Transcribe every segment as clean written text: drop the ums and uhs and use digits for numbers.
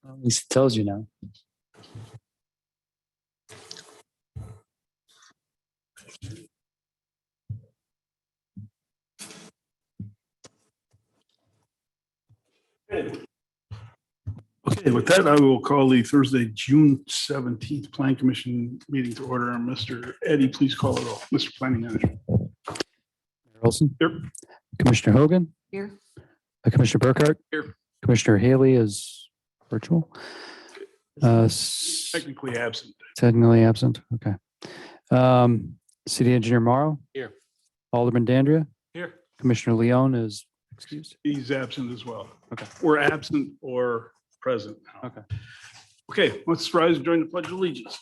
At least it tells you now. Okay, with that, I will call the Thursday, June 17th Plan Commission meeting to order. Mr. Eddie, please call it all. Mr. Planning Manager. Mayor Olson. Here. Commissioner Hogan. Here. Commissioner Burkhardt. Here. Commissioner Haley is virtual. Technically absent. Technically absent. Okay. City Engineer Morrow. Here. Alderman Dandria. Here. Commissioner Leone is excused. He's absent as well. Okay. We're absent or present now. Okay. Okay, let's rise and join the Pledge of Allegiance.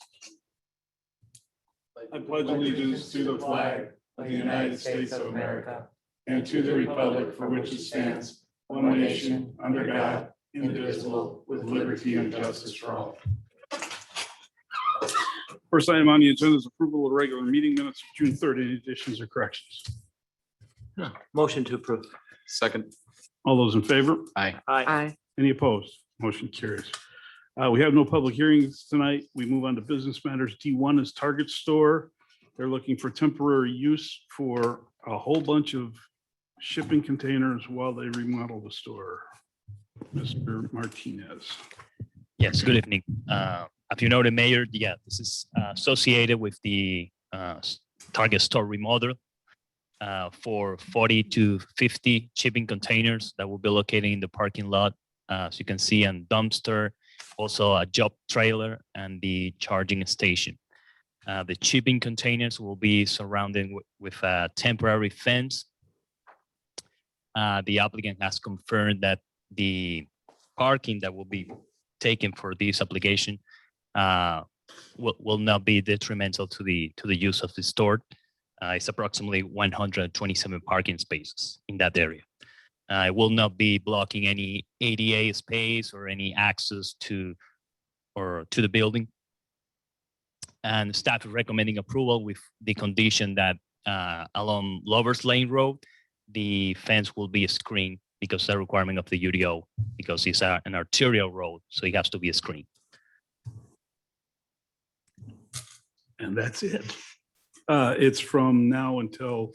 I pledge allegiance to the flag of the United States of America and to the republic for which it stands, one nation, under God, indivisible, with liberty and justice for all. First item on the agenda is approval of regular meeting minutes of June 3rd. Any additions or corrections? Motion to approve. Second. All those in favor? Aye. Aye. Any opposed? Motion carries. We have no public hearings tonight. We move on to business matters. D1 is Target Store. They're looking for temporary use for a whole bunch of shipping containers while they remodel the store. Mr. Martinez. Yes, good evening. As you know, the mayor, this is associated with the Target store remodel for 40 to 50 shipping containers that will be located in the parking lot. As you can see, and dumpster, also a job trailer and the charging station. The shipping containers will be surrounded with a temporary fence. The applicant has confirmed that the parking that will be taken for this application will not be detrimental to the use of the store. It's approximately 127 parking spaces in that area. It will not be blocking any ADA space or any access to the building. And staff is recommending approval with the condition that along Lovers Lane Road, the fence will be a screen because the requirement of the UDO, because it's an arterial road, so it has to be a screen. And that's it. It's from now until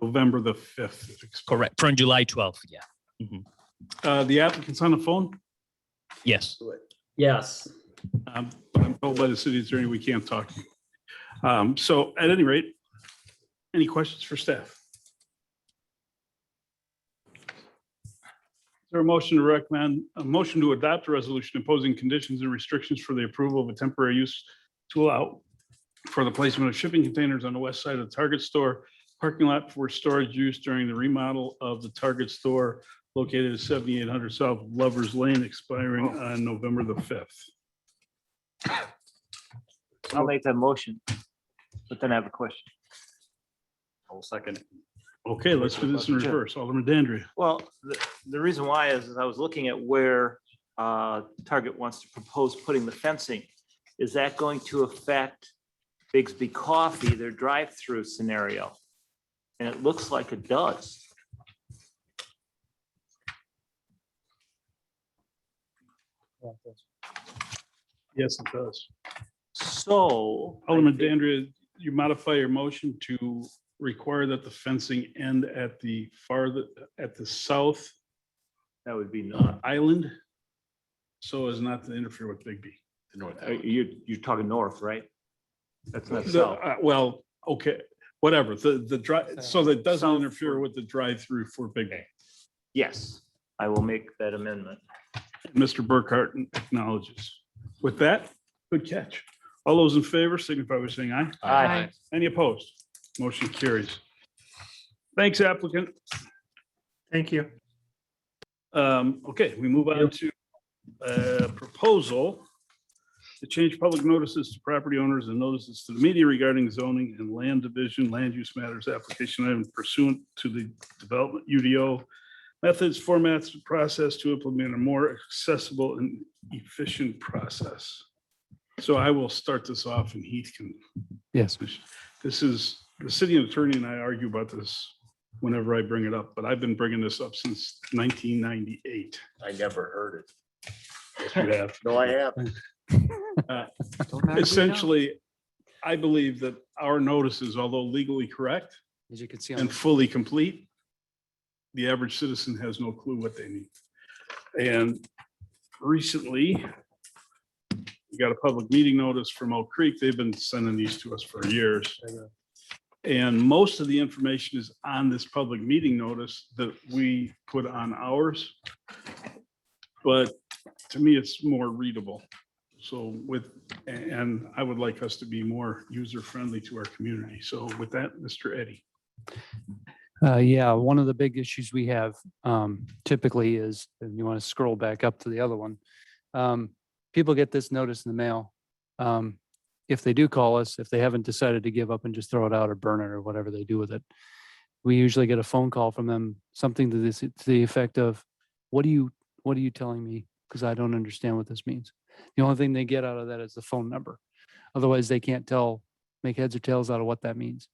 November the 5th. Correct, from July 12th, yeah. Mhm. The applicant's on the phone. Yes. Yes. But I'm told by the city attorney we can't talk. So at any rate, any questions for staff? Is there a motion to adopt a resolution imposing conditions and restrictions for the approval of a temporary use to allow for the placement of shipping containers on the west side of the Target store parking lot for storage use during the remodel of the Target store located at 7800 South Lovers Lane, expiring on November the 5th. I'll make that motion, but then I have a question. I'll second. Okay, let's do this in reverse. Alderman Dandria. Well, the reason why is I was looking at where Target wants to propose putting the fencing. Is that going to affect Bigsby Coffee, their drive-through scenario? And it looks like it does. Yes, it does. So. I Alderman think- Dandria, you modify your motion to require that the fencing end at the south That would be not, island so as not to interfere with Bigby. The north. you're talking north, right? That's not The- south. Well, okay, whatever. The drive, so that doesn't South interfere for- with the drive-through for Bigby. Yes, I will make that amendment. Mr. Burkhart acknowledges. With that, good catch. All those in favor signify by saying aye. Aye. Any opposed? Motion carries. Thanks, applicant. Thank you. Okay, we move on to a proposal to change public notices to property owners and notices to the media regarding zoning and land division, land use matters, application item pursuant to the development UDO methods, formats, and process to implement a more accessible and efficient process. So I will start this off and Heath can. Yes. This is, the city attorney and I argue about this whenever I bring it up, but I've been bringing this up since 1998. I never heard it. Yes, you have. No, I have. Essentially, I believe that our notices, although legally correct As you can see on and the fully complete, the average citizen has no clue what they need. And recently, we got a public meeting notice from Oak Creek. They've been sending these to us for years. And most of the information is on this public meeting notice that we put on ours. But to me, it's more readable. So and I would like us to be more user-friendly to our community. So with that, Mr. Eddie. Yeah, one of the big issues we have typically is, and you want to scroll back up to the other one. People get this notice in the mail. If they do call us, if they haven't decided to give up and just throw it out or burn it or whatever they do with it, we usually get a phone call from them, something to the effect of, what are you telling me? Because I don't understand what this means. The only thing they get out of that is the phone number. Otherwise, they can't make heads or tails out of what that means.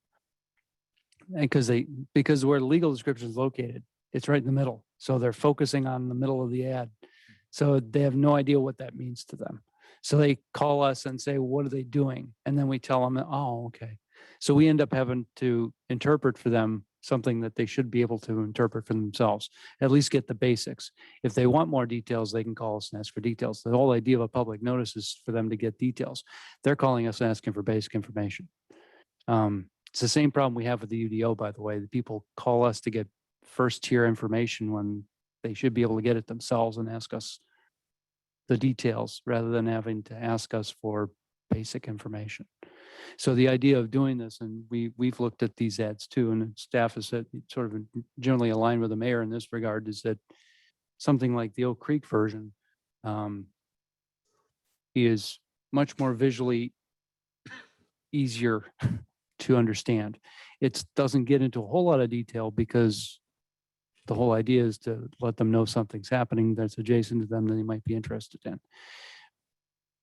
And because where the legal description is located, it's right in the middle. So they're focusing on the middle of the ad. So they have no idea what that means to them. So they call us and say, what are they doing? And then we tell them, oh, okay. So we end up having to interpret for them something that they should be able to interpret for themselves, at least get the basics. If they want more details, they can call us and ask for details. The whole idea of a public notice is for them to get details. They're calling us and asking for basic information. It's the same problem we have with the UDO, by the way. The people call us to get first tier information when they should be able to get it themselves and ask us the details rather than having to ask us for basic information. So the idea of doing this, and we've looked at these ads too, and staff has said sort of generally aligned with the mayor in this regard, is that something like the Oak Creek version is much more visually easier to understand. It doesn't get into a whole lot of detail because the whole idea is to let them know something's happening that's adjacent to them that they might be interested in.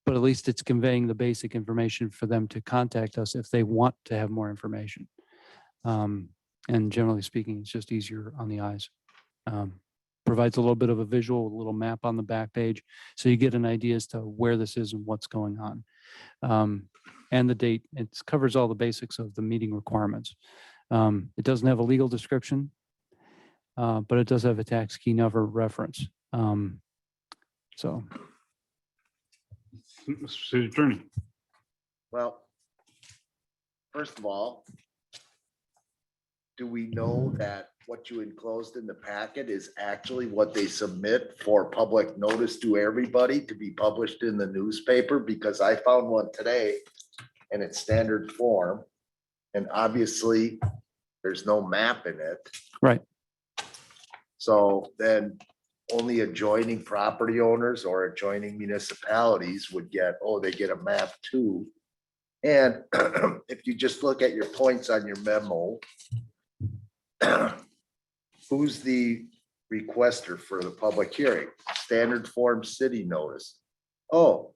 But at least it's conveying the basic information for them to contact us if they want to have more information. And generally speaking, it's just easier on the eyes. Provides a little bit of a visual, a little map on the back page, so you get an idea as to where this is and what's going on. And the date, it covers all the basics of the meeting requirements. It doesn't have a legal description, but it does have a tax key number reference. So. Mr. City Attorney. Well, first of all, do we know that what you enclosed in the packet is actually what they submit for public notice to everybody to be published in the newspaper? Because I found one today and it's standard form. And obviously there's no map in it. Right. So then only adjoining property owners or adjoining municipalities would get, they get a map too. And if you just look at your points on your memo, who's the requester for the public hearing? Standard form city notice. Oh,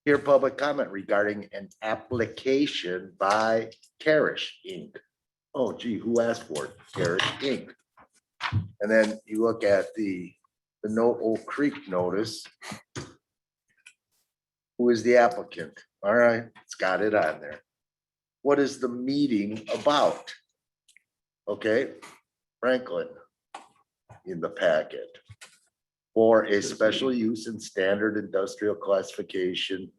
hear public comment regarding an application by Carish Inc. Oh gee, who asked for it? Carish Inc. And then you look at the Oak Creek notice. Who is the applicant? All right, it's got it on there. What is the meeting about? Okay, Franklin in the packet for a special use and standard industrial classification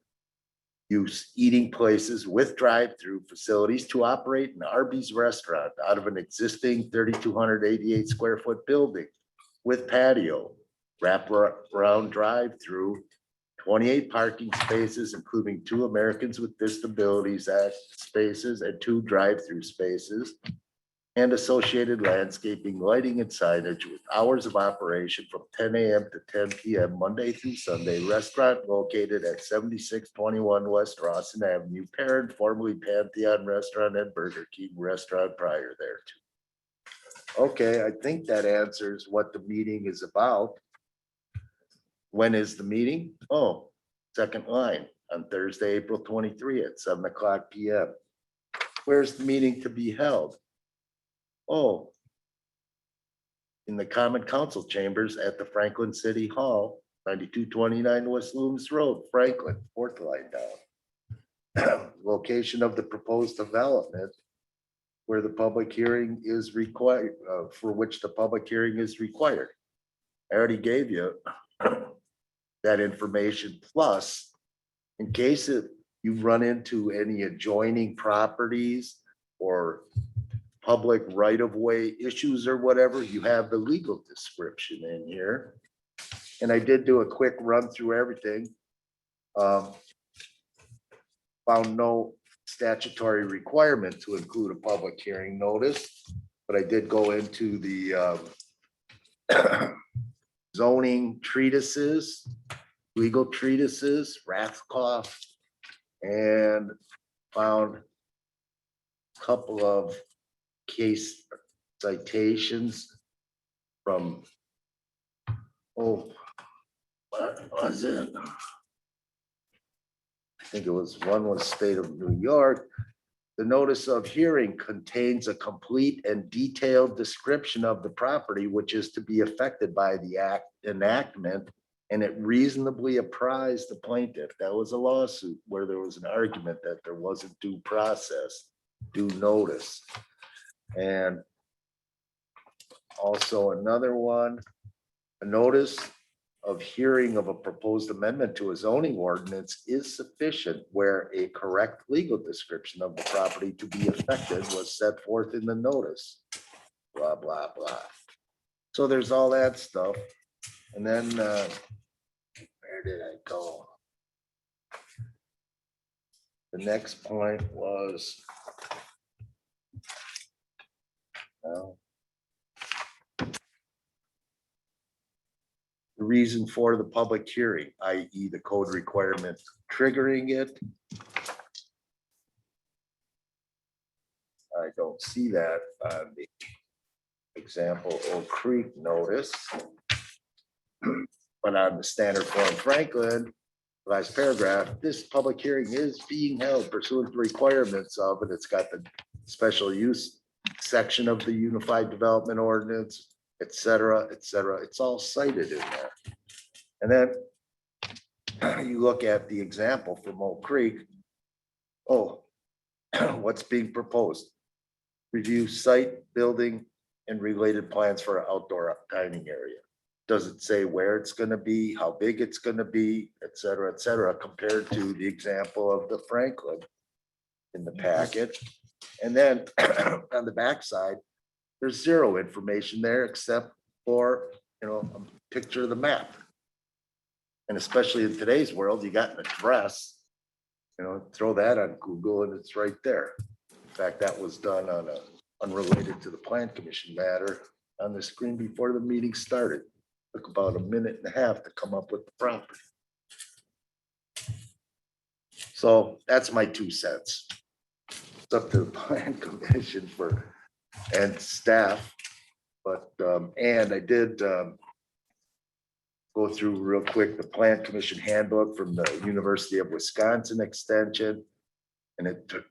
use eating places with drive-through facilities to operate an Arby's restaurant out of an existing 3,288 square foot building with patio, wrap around drive-through, 28 parking spaces, including 2 Americans with Disabilities Act spaces and 2 drive-through spaces, and associated landscaping, lighting, and signage with hours of operation from 10 a.m. to 10 p.m. Monday through Sunday. Restaurant located at 7621 West Rawson Avenue, parent formerly Pantheon Restaurant and Burger King Restaurant prior thereto. Okay, I think that answers what the meeting is about. When is the meeting? Oh, second line on Thursday, April 23 at 7 o'clock p.m. Where's the meeting to be held? Oh, in the Common Council chambers at the Franklin City Hall, 9229 West Loomis Road, Franklin, fourth line down. Location of the proposed development where the public hearing is required, for which the public hearing is required. I already gave you that information, plus in case you run into any adjoining properties or public right-of-way issues or whatever, you have the legal description in here. And I did do a quick run through everything. Found no statutory requirement to include a public hearing notice, but I did go into the zoning treatises, legal treatises, Rathkoff, and found a couple of case citations from, oh, what was it? I think it was, one was state of New York. The notice of hearing contains a complete and detailed description of the property which is to be affected by the enactment, and it reasonably apprised the plaintiff. That was a lawsuit where there was an argument that there wasn't due process, due notice. And also another one, a notice of hearing of a proposed amendment to a zoning ordinance is sufficient where a correct legal description of the property to be affected was set forth in the notice. Blah, blah, blah. So there's all that stuff. And then, where did I go? The next point was, the reason for the public hearing, i.e. the code requirement triggering it. I don't see that on the example Oak Creek notice. But on the standard form Franklin, last paragraph, this public hearing is being held pursuant to requirements of, and it's got the special use section of the Unified Development Ordinance, et cetera, et cetera. It's all cited in there. And then you look at the example from Oak Creek. Oh, what's being proposed? Review site, building, and related plans for an outdoor dining area. Does it say where it's gonna be, how big it's gonna be, et cetera, compared to the example of the Franklin in the packet? And then on the backside, there's zero information there except for, a picture of the map. And especially in today's world, you got an address, throw that on Google and it's right there. In fact, that was done on a unrelated to the Plan Commission matter on the screen before the meeting started. Took about a minute and a half to come up with the property. So that's my 2 cents. It's up to the Plan Commission and staff. But, and I did go through real quick the Plan Commission handbook from the University of Wisconsin Extension. And it took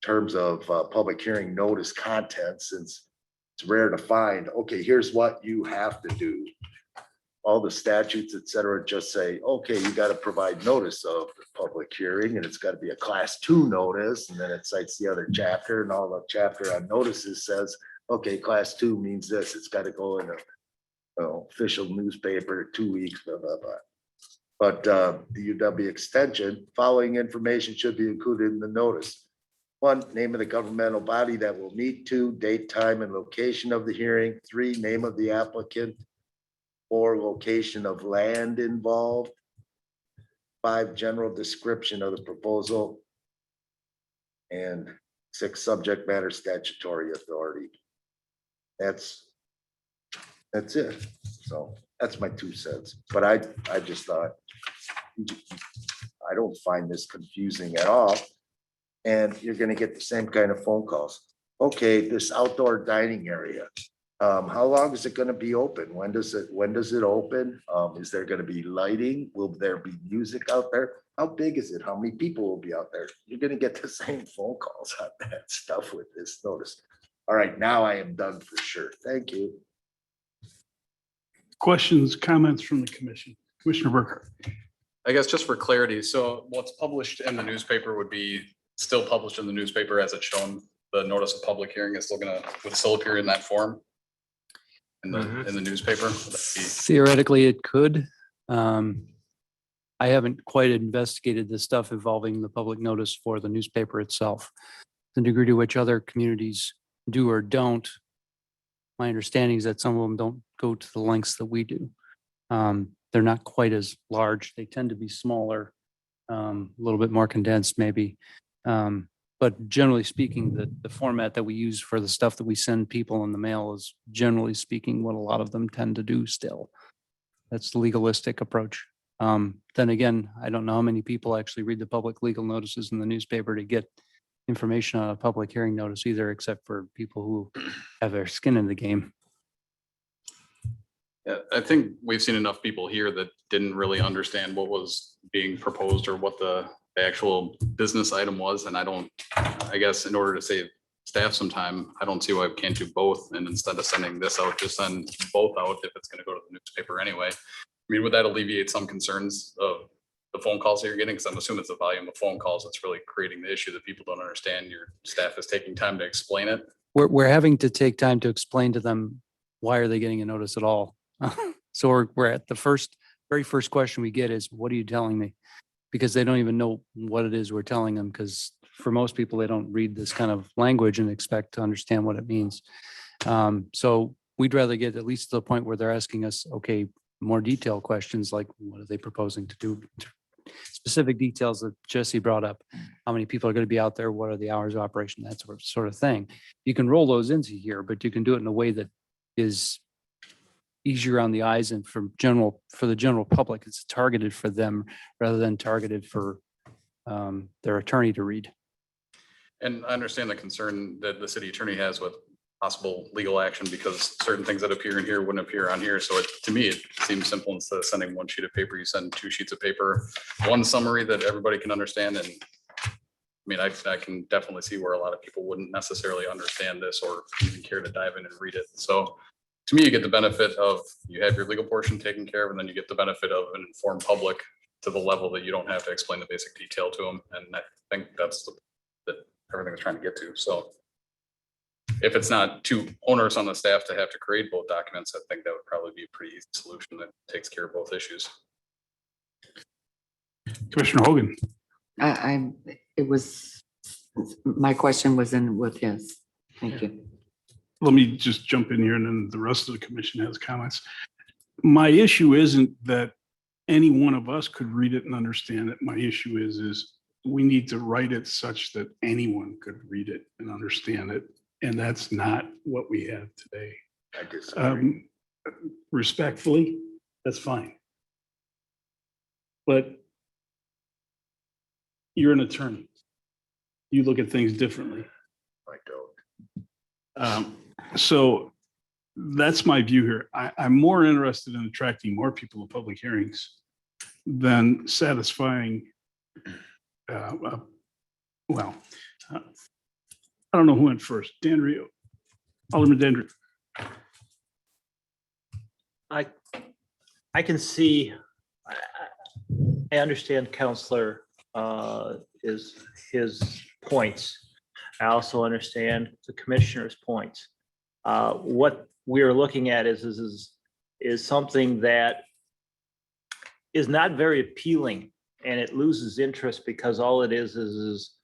terms of public hearing notice content, since it's rare to find, okay, here's what you have to do. All the statutes, et cetera, just say, okay, you got to provide notice of the public hearing, and it's got to be a class 2 notice. And then it cites the other chapter, and all the chapter on notices says, okay, class 2 means this. It's got to go in a official newspaper, 2 weeks, blah, blah, blah. But the UW extension, following information should be included in the notice. 1, name of the governmental body that will meet. 2, date, time, and location of the hearing. 3, name of the applicant. 4, location of land involved. 5, general description of the proposal. And 6, subject matter statutory authority. That's it. So that's my 2 cents. But I just thought, I don't find this confusing at all. And you're gonna get the same kind of phone calls. Okay, this outdoor dining area. How long is it gonna be open? When does it open? Is there gonna be lighting? Will there be music out there? How big is it? How many people will be out there? You're gonna get the same phone calls on that stuff with this notice. All right, now I am done for sure. Thank you. Questions, comments from the commission? Commissioner Burkhardt. I guess just for clarity, so what's published in the newspaper would be still published in the newspaper as it's shown. The notice of public hearing is would still appear in that form in the newspaper. Would that be- Theoretically, it could. I haven't quite investigated the stuff involving the public notice for the newspaper itself. The degree to which other communities do or don't. My understanding is that some of them don't go to the lengths that we do. They're not quite as large. They tend to be smaller, a little bit more condensed maybe. But generally speaking, the format that we use for the stuff that we send people in the mail is generally speaking what a lot of them tend to do still. That's the legalistic approach. Then again, I don't know how many people actually read the public legal notices in the newspaper to get information on a public hearing notice either, except for people who have their skin in the game. Yeah, I think we've seen enough people here that didn't really understand what was being proposed or what the actual business item was. And I guess in order to save staff some time, I don't see why we can't do both. And instead of sending this out, just send both out if it's going to go to the newspaper anyway. I mean, would that alleviate some concerns of the phone calls that you're getting? Because I'm assuming it's the volume of phone calls that's really creating the issue that people don't understand. Your staff is taking time to explain it. We're having to take time to explain to them, why are they getting a notice at all? So we're at the very first question we get is, what are you telling me? Because they don't even know what it is we're telling them, because for most people, they don't read this kind of language and expect to understand what it means. So we'd rather get at least to the point where they're asking us, okay, more detailed questions like, what are they proposing to do? Specific details that Jesse brought up, how many people are going to be out there, what are the hours of operation, that sort of thing. You can roll those into here, but you can do it in a way that is easier on the eyes and for the general public. It's targeted for them rather than targeted for their attorney to read. And I understand the concern that the city attorney has with possible legal action because certain things that appear in here wouldn't appear on here. So to me, it seems simple. Instead of sending one sheet of paper, you send 2 sheets of paper, one summary that everybody can understand. And I mean, I can definitely see where a lot of people wouldn't necessarily understand this or even care to dive in and read it. So to me, you get the benefit of, you have your legal portion taken care of, and then you get the benefit of an informed public to the level that you don't have to explain the basic detail to them. And I think that's that everything is trying to get to. So if it's not too onerous on the staff to have to create both documents, I think that would probably be a pretty easy solution that takes care of both issues. Commissioner Hogan. My question was in with his. Thank you. Let me just jump in here and then the rest of the commission has comments. My issue isn't that any one of us could read it and understand it. My issue is we need to write it such that anyone could read it and understand it. And that's not what we have today. I disagree. Respectfully, that's fine. But you're an attorney. You look at things differently. I don't. So that's my view here. I'm more interested in attracting more people to public hearings than satisfying, I don't know who went first. Dandrio, Alderman Dandrio. I can see, I understand Counselor is his points. I also understand the commissioner's points. What we are looking at is something that is not very appealing, and it loses interest because all it is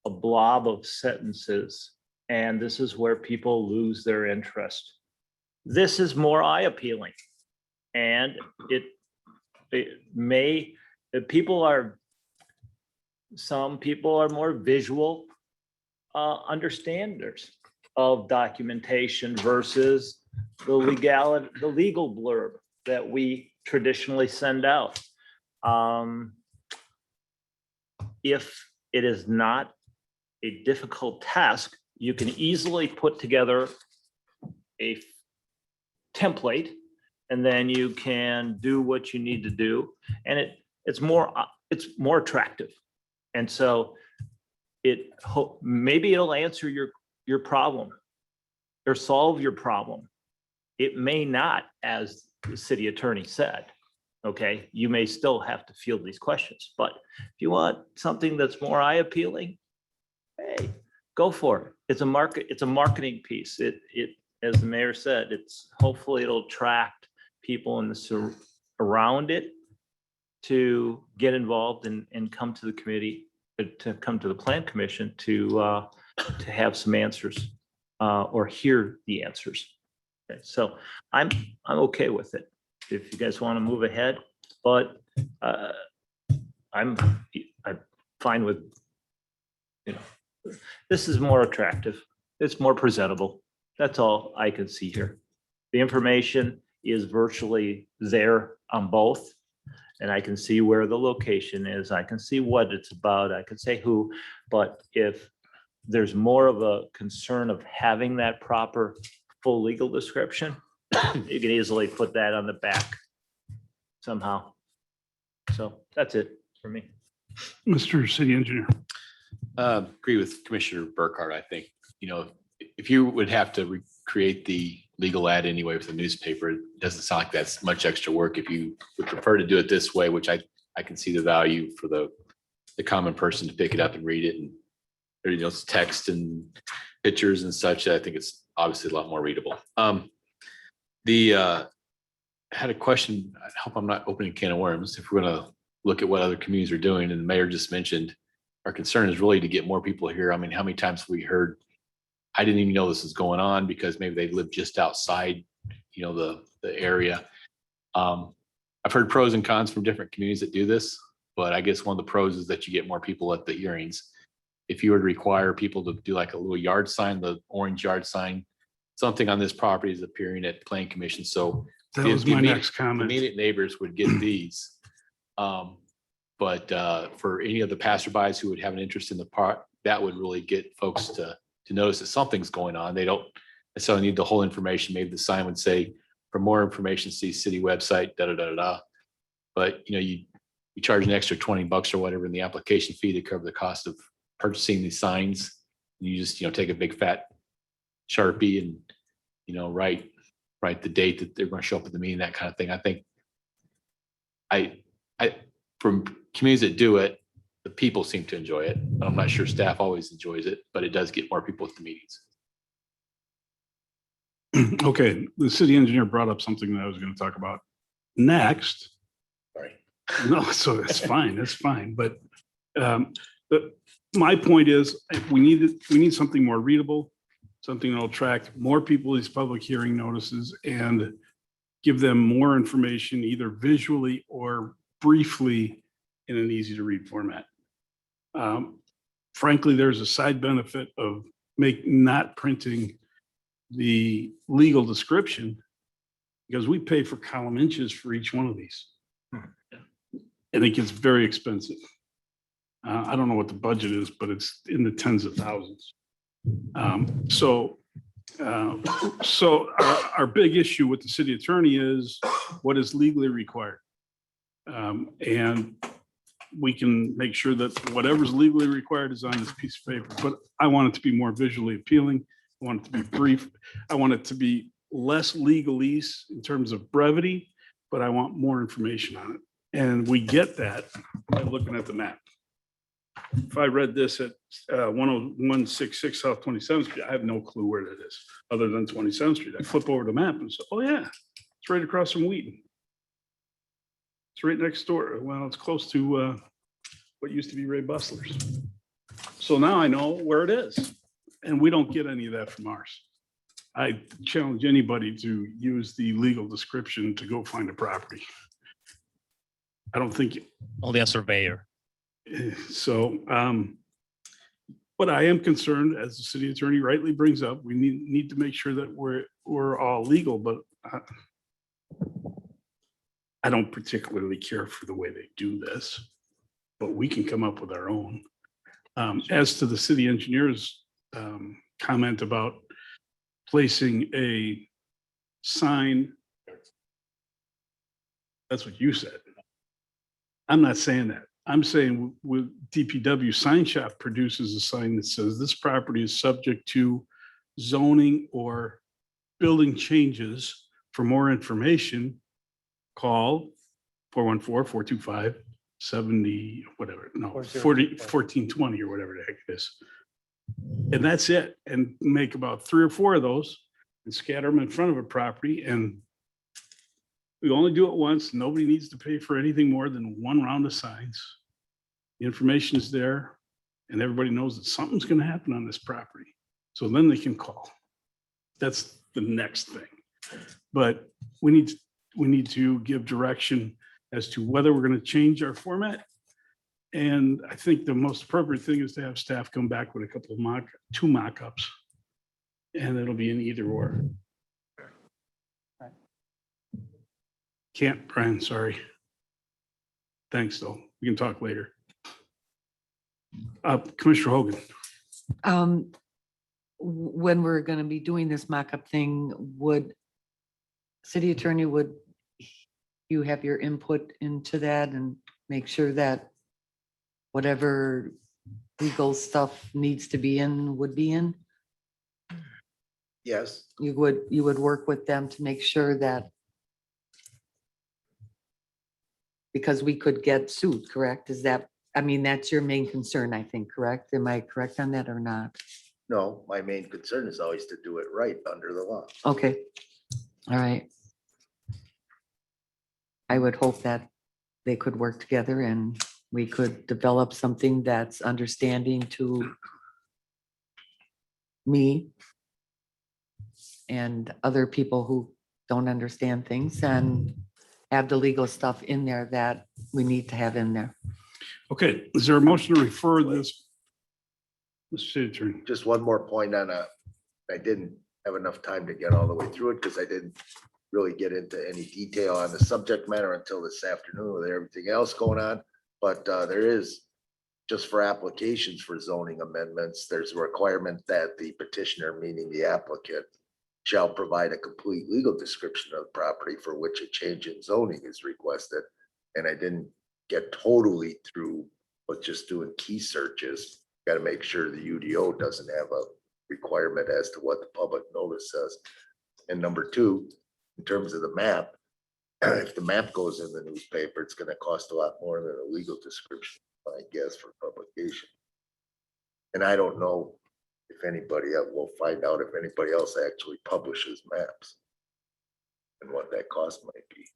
a blob of sentences, and this is where people lose their interest. This is more eye appealing, and some people are more visual understanders of documentation versus the legal blurb that we traditionally send out. If it is not a difficult task, you can easily put together a template, and then you can do what you need to do, and it's more attractive. And so maybe it'll answer your problem or solve your problem. It may not, as the city attorney said. Okay, you may still have to field these questions, but if you want something that's more eye appealing, hey, go for it. It's a marketing piece. As the mayor said, hopefully it'll attract people in the around it to get involved and come to the committee, to come to the plan commission to have some answers or hear the answers. Okay, so I'm okay with it if you guys want to move ahead, but I'm fine with, this is more attractive. It's more presentable. That's all I can see here. The information is virtually there on both. And I can see where the location is. I can see what it's about. I can say who, but if there's more of a concern of having that proper full legal description, you can easily put that on the back somehow. So that's it for me. Mr. City Engineer. Agree with Commissioner Burkhardt. I think, if you would have to recreate the legal ad anyway with the newspaper, it doesn't sound like that's much extra work. If you would prefer to do it this way, which I can see the value for the common person to pick it up and read it, and it's text and pictures and such, I think it's obviously a lot more readable. I had a question. I hope I'm not opening a can of worms. If we're going to look at what other communities are doing, and the mayor just mentioned, our concern is really to get more people here. I mean, how many times have we heard, I didn't even know this was going on, because maybe they live just outside, the area. I've heard pros and cons from different communities that do this, but I guess one of the pros is that you get more people at the hearings. If you were to require people to do like a little yard sign, the orange yard sign, something on this property is appearing at Plan Commission. So That the was my immediate- next comment. immediate neighbors would get these. But for any of the passerbys who would have an interest in the park, that would really get folks to notice that something's going on. They don't necessarily need the whole information. Maybe the sign would say, for more information, see city website, da, da, da, da, da. But, you charge an extra $20 or whatever in the application fee to cover the cost of purchasing these signs. You just, take a big fat Sharpie and, write the date that they're going to show up at the meeting, that kind of thing. I think from communities that do it, the people seem to enjoy it. I'm not sure staff always enjoys it, but it does get more people at the meetings. Okay, the city engineer brought up something that I was going to talk about next. Sorry. No, so it's fine, it's fine. But my point is, we need something more readable, something that'll attract more people to these public hearing notices and give them more information, either visually or briefly in an easy to read format. Frankly, there's a side benefit of not printing the legal description, because we pay for column inches for each one of these. And it gets very expensive. I don't know what the budget is, but it's in the tens of thousands. So our big issue with the city attorney is what is legally required. And we can make sure that whatever's legally required is on this piece of paper, but I want it to be more visually appealing. I want it to be brief. I want it to be less legalese in terms of brevity, but I want more information on it. And we get that by looking at the map. If I read this at 10166 South 27th Street, I have no clue where that is, other than 27th Street. I flip over the map and say, oh yeah, it's right across from Wheaton. It's right next door. Well, it's close to what used to be Ray Bustler's. So now I know where it is, and we don't get any of that from ours. I challenge anybody to use the legal description to go find a property. I don't think Only a surveyor. so. But I am concerned, as the city attorney rightly brings up, we need to make sure that we're all legal, but I don't particularly care for the way they do this, but we can come up with our own. As to the city engineer's comment about placing a sign, that's what you said. I'm not saying that. I'm saying with DPW Sign Shop produces a sign that says this property is subject to zoning or building changes. For more information, call 414-425-70, whatever, no, 4024. 1420 or whatever the heck it is. And that's it. And make about 3 or 4 of those and scatter them in front of a property. And we only do it once. Nobody needs to pay for anything more than 1 round of signs. The information is there and everybody knows that something's going to happen on this property. So then they can call. That's the next thing. But we need to give direction as to whether we're going to change our format. And I think the most appropriate thing is to have staff come back with a couple of 2 mock-ups. And it'll be in either or. Can't, Brian, sorry. Thanks, though. We can talk later. Commissioner Hogan, When we're gonna be doing this mock-up thing, city attorney, would you have your input into that and make sure that whatever legal stuff needs to be in would be in? Yes, You would work with them to make sure that, because we could get sued, correct? That's your main concern, I think, correct? Am I correct on that or not? no, my main concern is always to do it right under the law. Okay, all right. I would hope that they could work together and we could develop something that's understanding to me and other people who don't understand things, and have the legal stuff in there that we need to have in there. okay, is there a motion to refer this? Mr. City Attorney, Just one more point I didn't have enough time to get all the way through it because I didn't really get into any detail on the subject matter until this afternoon with everything else going on. But there is, just for applications for zoning amendments, there's a requirement that the petitioner, meaning the applicant, shall provide a complete legal description of the property for which a change in zoning is requested. And I didn't get totally through with just doing key searches. Got to make sure the UDO doesn't have a requirement as to what the public notice says. And number 2, in terms of the map, if the map goes in the newspaper, it's going to cost a lot more than a legal description, I guess, for publication. And I don't know if anybody else, we'll find out if anybody else actually publishes maps and what that cost might be.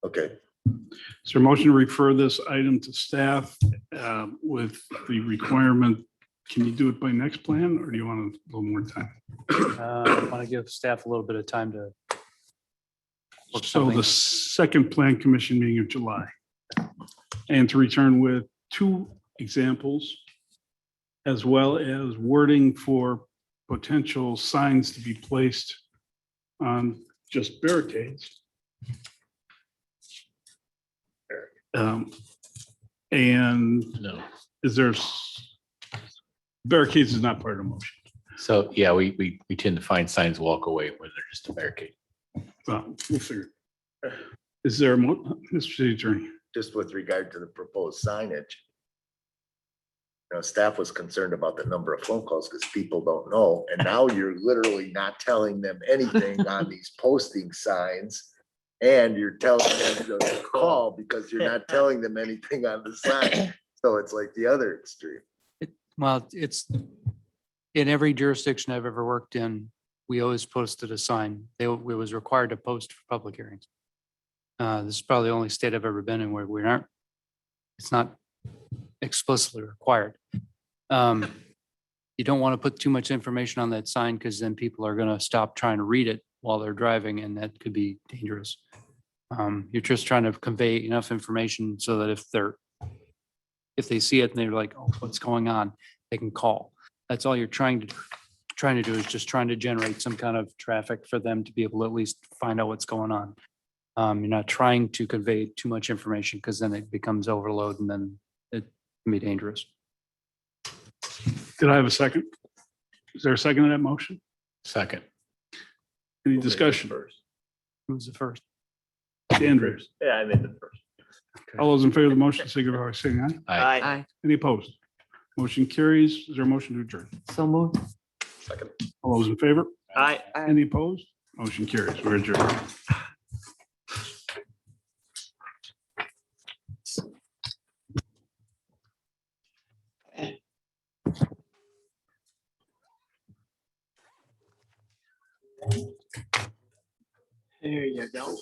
Okay, is there a motion to refer this item to staff with the requirement? Can you do it by next plan or do you want a little more time? I want to give staff a little bit of time to. work So something. the second plan commission meeting of July. And to return with 2 examples as well as wording for potential signs to be placed on just barricades. And No. is there, barricades is not part of the motion. So, yeah, we tend to find signs walk away when they're just a barricade. Well, we'll figure. Is there a Mr. City Attorney? just with regard to the proposed signage. Staff was concerned about the number of phone calls because people don't know. And now you're literally not telling them anything on these posting signs. And you're telling them to call because you're not telling them anything on the sign. So it's like the other extreme. Well, it's in every jurisdiction I've ever worked in, we always posted a sign. It was required to post for public hearings. This is probably the only state I've ever been in where we aren't. It's not explicitly required. You don't want to put too much information on that sign because then people are going to stop trying to read it while they're driving, and that could be dangerous. You're just trying to convey enough information so that if they see it and they're like, oh, what's going on, they can call. That's all you're trying to do is just trying to generate some kind of traffic for them to be able to at least find out what's going on. You're not trying to convey too much information because then it becomes overload and then it can be dangerous. Did I have a second? Is there a second to that motion? Second. Any discussion? Who's the first? Andrews. Yeah, I made the first. All those in favor of the motion, signify by saying aye. Aye. Aye. Any opposed? Motion carries. Is there a motion to adjourn? So moved. Second. All those in favor? Aye. Any opposed? Motion carries. We're adjourned. There you go.